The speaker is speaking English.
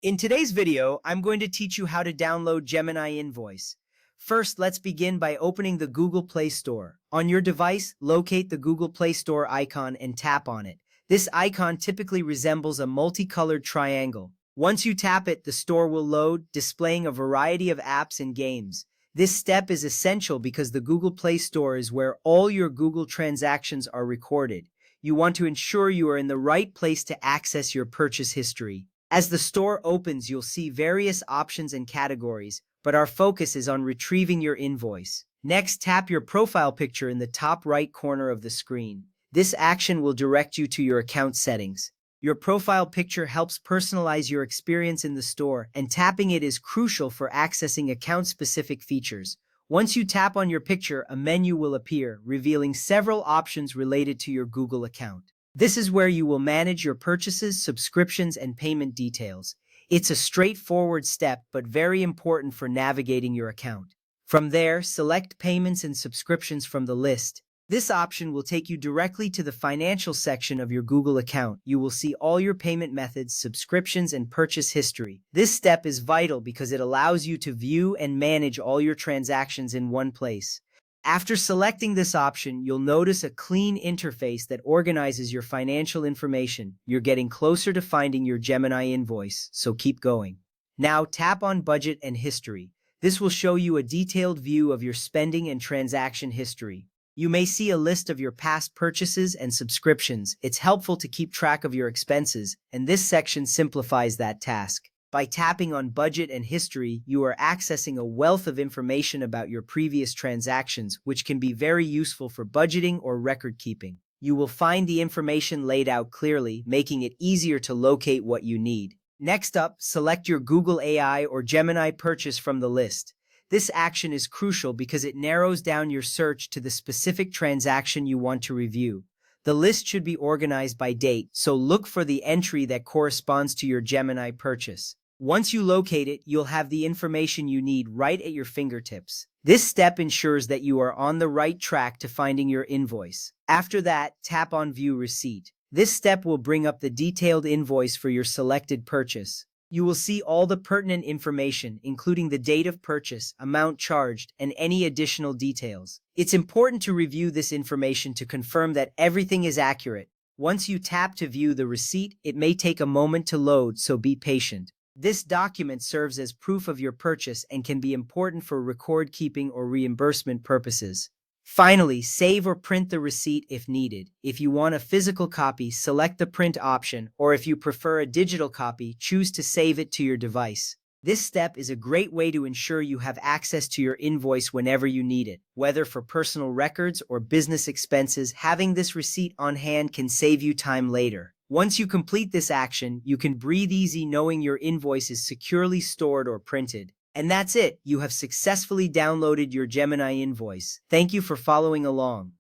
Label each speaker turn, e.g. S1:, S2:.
S1: In today's video, I'm going to teach you how to download Gemini Invoice. First, let's begin by opening the Google Play Store. On your device, locate the Google Play Store icon and tap on it. This icon typically resembles a multicolored triangle. Once you tap it, the store will load, displaying a variety of apps and games. This step is essential because the Google Play Store is where all your Google transactions are recorded. You want to ensure you are in the right place to access your purchase history. As the store opens, you'll see various options and categories, but our focus is on retrieving your invoice. Next, tap your profile picture in the top right corner of the screen. This action will direct you to your account settings. Your profile picture helps personalize your experience in the store, and tapping it is crucial for accessing account-specific features. Once you tap on your picture, a menu will appear, revealing several options related to your Google account. This is where you will manage your purchases, subscriptions, and payment details. It's a straightforward step, but very important for navigating your account. From there, select Payments and Subscriptions from the list. This option will take you directly to the financial section of your Google account. You will see all your payment methods, subscriptions, and purchase history. This step is vital because it allows you to view and manage all your transactions in one place. After selecting this option, you'll notice a clean interface that organizes your financial information. You're getting closer to finding your Gemini invoice, so keep going. Now tap on Budget and History. This will show you a detailed view of your spending and transaction history. You may see a list of your past purchases and subscriptions. It's helpful to keep track of your expenses, and this section simplifies that task. By tapping on Budget and History, you are accessing a wealth of information about your previous transactions, which can be very useful for budgeting or record keeping. You will find the information laid out clearly, making it easier to locate what you need. Next up, select your Google AI or Gemini purchase from the list. This action is crucial because it narrows down your search to the specific transaction you want to review. The list should be organized by date, so look for the entry that corresponds to your Gemini purchase. Once you locate it, you'll have the information you need right at your fingertips. This step ensures that you are on the right track to finding your invoice. After that, tap on View Receipt. This step will bring up the detailed invoice for your selected purchase. You will see all the pertinent information, including the date of purchase, amount charged, and any additional details. It's important to review this information to confirm that everything is accurate. Once you tap to view the receipt, it may take a moment to load, so be patient. This document serves as proof of your purchase and can be important for record keeping or reimbursement purposes. Finally, save or print the receipt if needed. If you want a physical copy, select the print option, or if you prefer a digital copy, choose to save it to your device. This step is a great way to ensure you have access to your invoice whenever you need it. Whether for personal records or business expenses, having this receipt on hand can save you time later. Once you complete this action, you can breathe easy knowing your invoice is securely stored or printed. And that's it. You have successfully downloaded your Gemini invoice. Thank you for following along.